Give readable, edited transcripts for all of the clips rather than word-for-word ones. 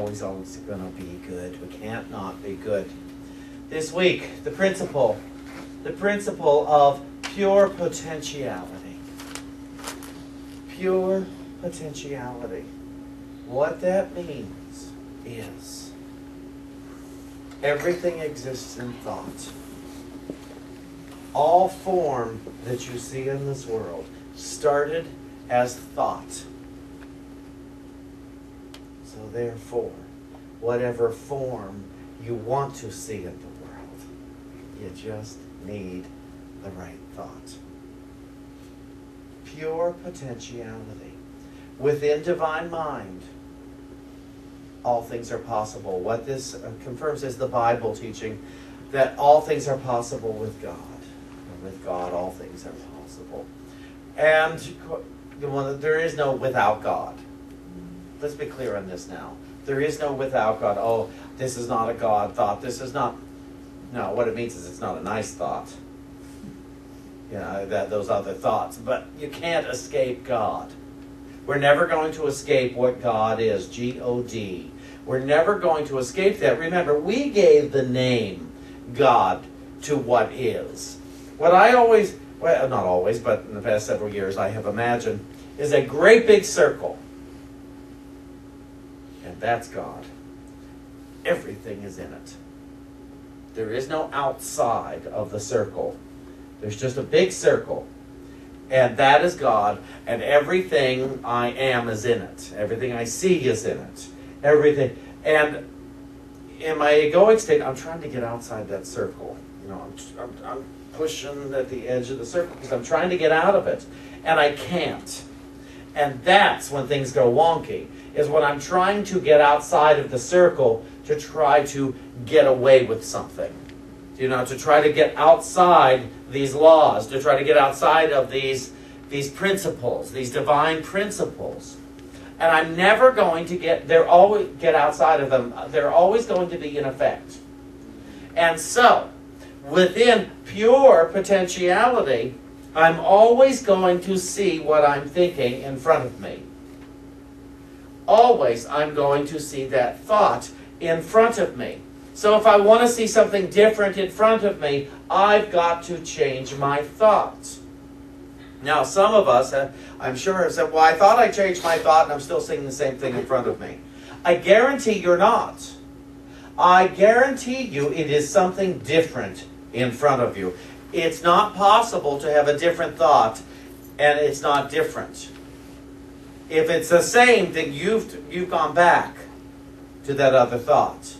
always going to be good. We can't not be good. This week, the principle of pure potentiality. Pure potentiality. What that means is everything exists in thought. All form that you see in this world started as thought. So therefore, whatever form you want to see in the world, you just need the right thought. Pure potentiality. Within divine mind, all things are possible. What this confirms is the Bible teaching that all things are possible with God. And with God, all things are possible. And there is no without God. Let's be clear on this now. There is no without God. Oh, this is not a God thought. This is not... No, what it means is it's not a nice thought. You know, those other thoughts. But you can't escape God. We're never going to escape what God is. G-O-D. We're never going to escape that. Remember, we gave the name God to what is. What I always, well, not always, but in the past several years I have imagined, is a great big circle. And that's God. Everything is in it. There is no outside of the circle. There's just a big circle. And that is God. And everything I am is in it. Everything I see is in it. Everything. And in my egoic state, I'm trying to get outside that circle. You know, I'm pushing at the edge of the circle because I'm trying to get out of it. And I can't. And that's when things go wonky, is when I'm trying to get outside of the circle to try to get away with something. You know, to try to get outside these laws, to try to get outside of these principles, these divine principles. And I'm never going to get outside of them. They're always going to be in effect. And so, within pure potentiality, I'm always going to see what I'm thinking in front of me. Always I'm going to see that thought in front of me. So if I want to see something different in front of me, I've got to change my thoughts. Now, some of us, I'm sure, have said, well, I thought I changed my thought and I'm still seeing the same thing in front of me. I guarantee you're not. I guarantee you it is something different in front of you. It's not possible to have a different thought and it's not different. If it's the same, then you've gone back to that other thought.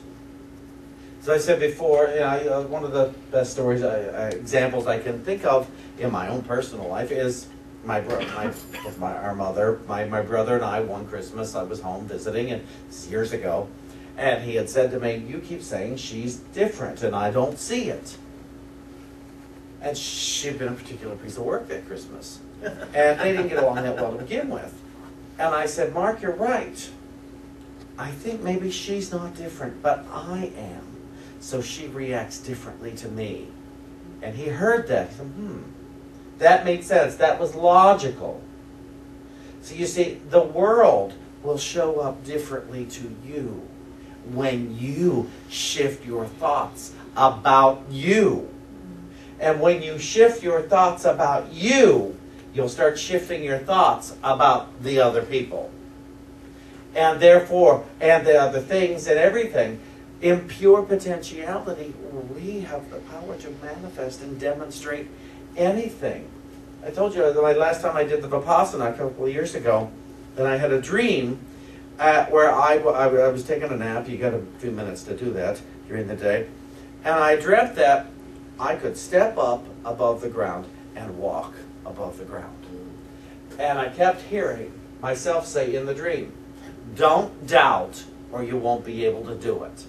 As I said before, you know, one of the best stories, examples I can think of in my own personal life is my brother and I, one Christmas, I was home visiting, and this is years ago, and he had said to me, you keep saying she's different, and I don't see it. And she'd been a particular piece of work that Christmas. And they didn't get along that well to begin with. And I said, Mark, you're right. I think maybe she's not different, but I am. So she reacts differently to me. And he heard that. He said, that made sense. That was logical. So you see, the world will show up differently to you when you shift your thoughts about you. And when you shift your thoughts about you, you'll start shifting your thoughts about the other people. And therefore, and the other things and everything. In pure potentiality, we have the power to manifest and demonstrate anything. I told you the last time I did the Vipassana a couple of years ago, that I had a dream where I was taking a nap. You got a few minutes to do that during the day. And I dreamt that I could step up above the ground and walk above the ground. And I kept hearing myself say in the dream, don't doubt or you won't be able to do it.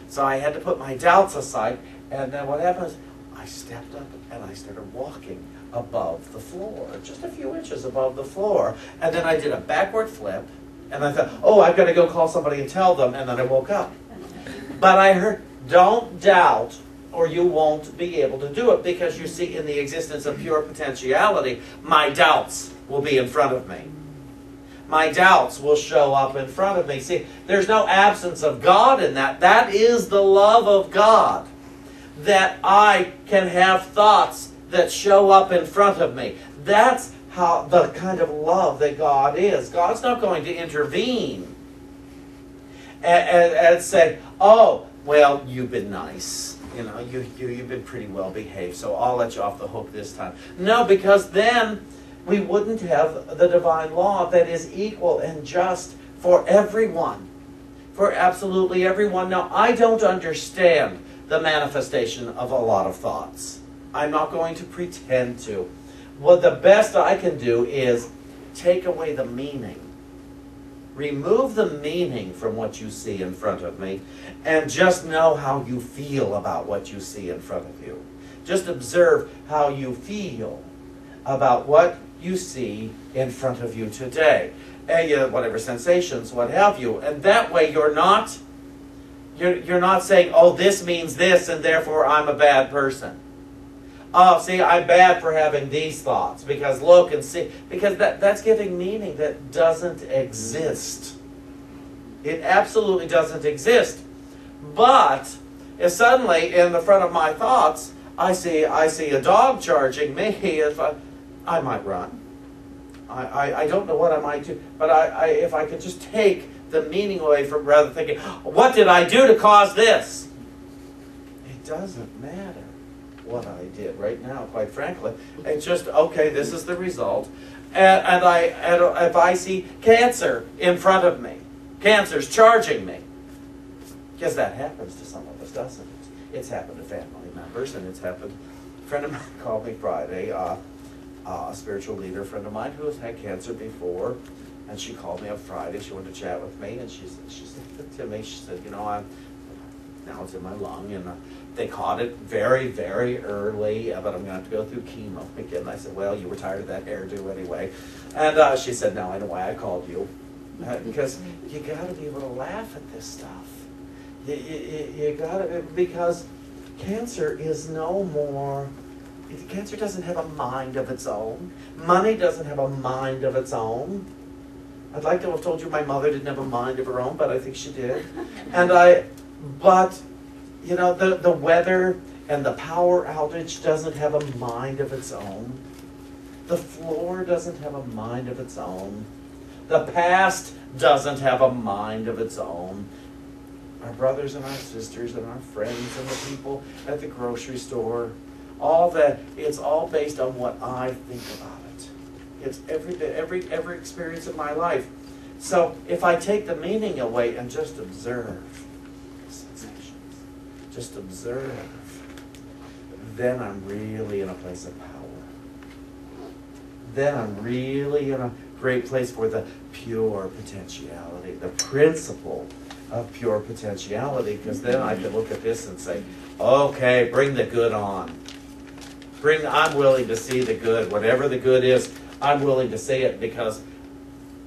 So I had to put my doubts aside, and then what happened is I stepped up and I started walking above the floor, just a few inches above the floor. And then I did a backward flip, and I thought, oh, I've got to go call somebody and tell them, and then I woke up. But I heard, don't doubt or you won't be able to do it, because you see, in the existence of pure potentiality, my doubts will be in front of me. My doubts will show up in front of me. See, there's no absence of God in that. That is the love of God. That I can have thoughts that show up in front of me. That's how the kind of love that God is. God's not going to intervene and say, oh, well, you've been nice. You know, you've been pretty well behaved, so I'll let you off the hook this time. No, because then we wouldn't have the divine law that is equal and just for everyone. For absolutely everyone. Now, I don't understand the manifestation of a lot of thoughts. I'm not going to pretend to. Well, the best I can do is take away the meaning. Remove the meaning from what you see in front of me and just know how you feel about what you see in front of you. Just observe how you feel about what you see in front of you today. And whatever sensations, what have you. And that way you're not saying, oh, this means this and therefore I'm a bad person. Oh, see, I'm bad for having these thoughts because look and see. Because that's giving meaning that doesn't exist. It absolutely doesn't exist. But if suddenly in the front of my thoughts, I see a dog charging me, I might run. I don't know what I might do. But if I could just take the meaning away from rather thinking, what did I do to cause this? It doesn't matter what I did right now, quite frankly. It's just, okay, this is the result. And if I see cancer in front of me, cancer's charging me, because that happens to some of us, doesn't it? It's happened to family members, and it's happened. A friend of mine called me Friday, a spiritual leader friend of mine who has had cancer before, and she called me up Friday. She wanted to chat with me, and she said to me, she said, you know, now it's in my lung, and they caught it very, very early, but I'm going to have to go through chemo again. And I said, well, you were tired of that hairdo anyway. And she said, no, I know why I called you. Because you got to be able to laugh at this stuff. You got to, because cancer is no more, cancer doesn't have a mind of its own. Money doesn't have a mind of its own. I'd like to have told you my mother didn't have a mind of her own, but I think she did. But, you know, the weather and the power outage doesn't have a mind of its own. The floor doesn't have a mind of its own. The past doesn't have a mind of its own. Our brothers and our sisters and our friends and the people at the grocery store, all that, it's all based on what I think about it. It's every experience of my life. So if I take the meaning away and just observe the sensations, just observe, then I'm really in a place of power. Then I'm really in a great place for the pure potentiality, the principle of pure potentiality, because then I can look at this and say, okay, bring the good on. I'm willing to see the good. Whatever the good is, I'm willing to see it, because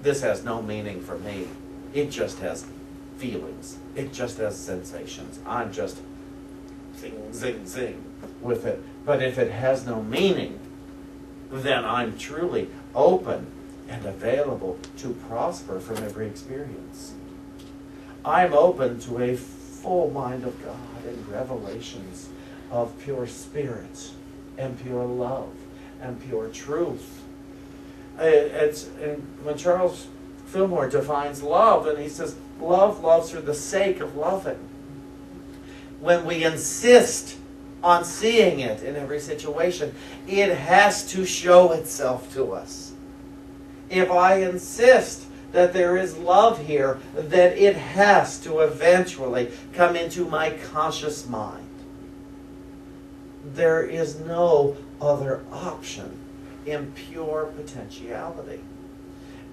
this has no meaning for me. It just has feelings. It just has sensations. I'm just zing, zing, zing with it. But if it has no meaning, then I'm truly open and available to prosper from every experience. I'm open to a full mind of God and revelations of pure spirit and pure love and pure truth. When Charles Fillmore defines love, and he says, love loves for the sake of loving. When we insist on seeing it in every situation, it has to show itself to us. If I insist that there is love here, that it has to eventually come into my conscious mind. There is no other option in pure potentiality.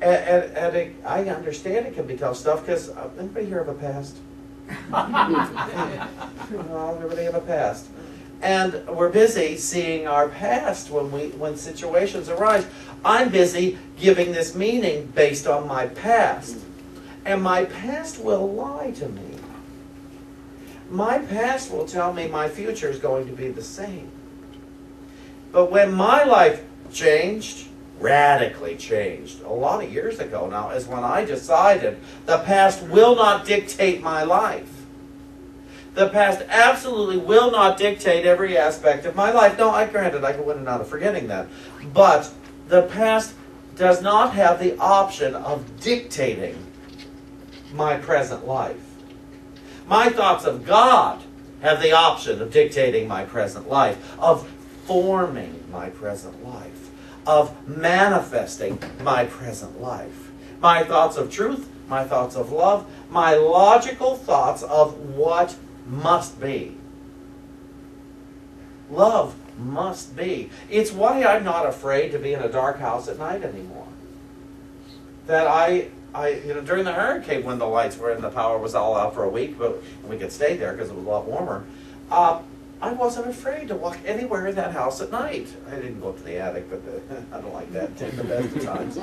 And I understand it can be tough stuff, because anybody here have a past? Well, everybody have a past. And we're busy seeing our past when situations arise. I'm busy giving this meaning based on my past. And my past will lie to me. My past will tell me my future is going to be the same. But when my life changed, radically changed a lot of years ago now is when I decided the past will not dictate my life. The past absolutely will not dictate every aspect of my life. No, granted, I can win and out of forgetting that. But the past does not have the option of dictating my present life. My thoughts of God have the option of dictating my present life, of forming my present life, of manifesting my present life. My thoughts of truth, my thoughts of love, my logical thoughts of what must be. Love must be. It's why I'm not afraid to be in a dark house at night anymore. That during the hurricane when the lights were and the power was all out for a week, but we could stay there because it was a lot warmer, I wasn't afraid to walk anywhere in that house at night. I didn't go up to the attic, but I don't like that in the best of times.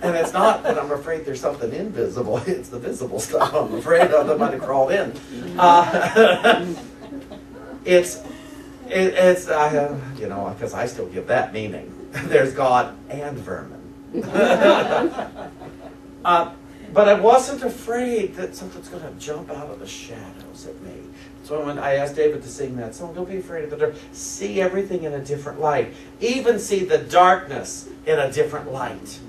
And it's not that I'm afraid there's something invisible. It's the visible stuff I'm afraid of that might have crawled in. Because I still give that meaning. There's God and vermin. But I wasn't afraid that something's going to jump out of the shadows at me. So when I asked David to sing that song, don't be afraid of the dark. See everything in a different light. Even see the darkness in a different light.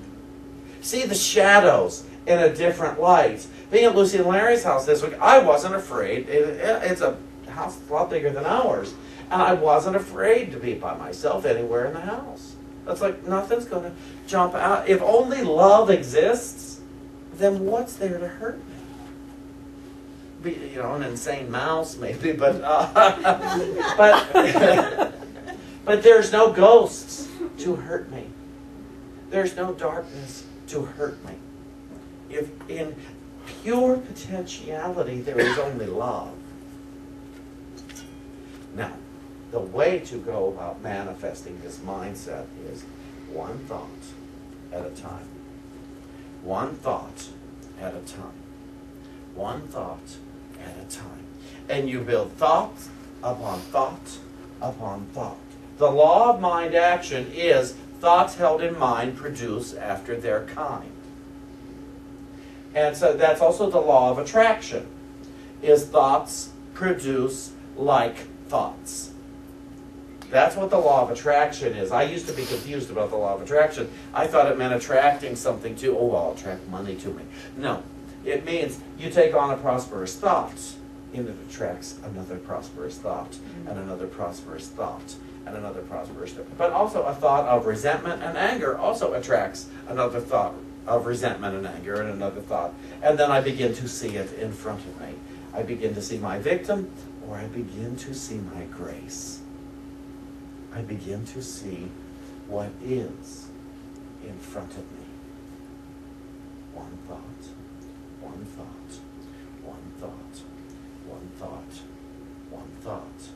See the shadows in a different light. Being at Lucy and Larry's house this week, I wasn't afraid. It's a house a lot bigger than ours. And I wasn't afraid to be by myself anywhere in the house. It's like nothing's going to jump out. If only love exists, then what's there to hurt me? Be, an insane mouse maybe, but but there's no ghosts to hurt me. There's no darkness to hurt me. If in pure potentiality there is only love. Now, the way to go about manifesting this mindset is one thought at a time. One thought at a time. One thought at a time. And you build thought upon thought upon thought. The law of mind action is thoughts held in mind produce after their kind. And so that's also the law of attraction, is thoughts produce like thoughts. That's what the law of attraction is. I used to be confused about the law of attraction. I thought it meant attracting something to, I'll attract money to me. No, it means you take on a prosperous thought, and it attracts another prosperous thought, and another prosperous thought, and another prosperous thought. But also a thought of resentment and anger also attracts another thought of resentment and anger, and another thought. And then I begin to see it in front of me. I begin to see my victim, or I begin to see my grace. I begin to see what is in front of me. One thought, one thought, one thought, one thought, one thought.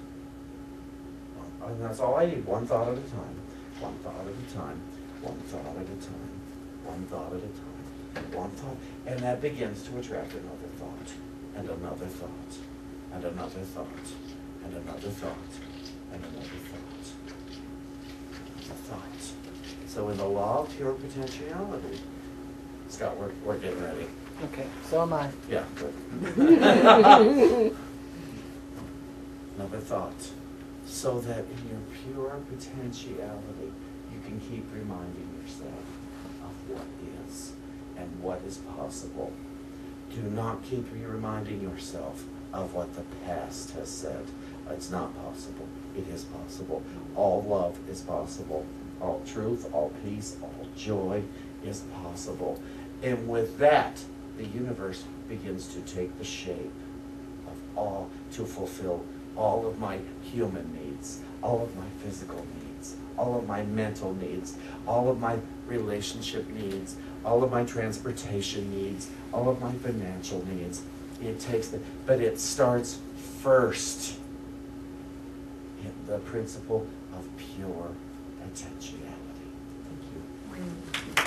And that's all I need, one thought at a time, one thought at a time, one thought at a time, one thought at a time, one thought. And that begins to attract another thought, and another thought, and another thought, and another thought, and another thought. Thoughts. So in the law of pure potentiality, Scott, we're getting ready. Okay, so am I. Yeah, good. Another thought. So that in your pure potentiality, you can keep reminding yourself of what is and what is possible. Do not keep reminding yourself of what the past has said. It's not possible. It is possible. All love is possible. All truth, all peace, all joy is possible. And with that, the universe begins to take the shape of to fulfill all of my human needs, all of my physical needs, all of my mental needs, all of my relationship needs, all of my transportation needs, all of my financial needs. It takes but it starts first in the principle of pure potentiality. Thank you.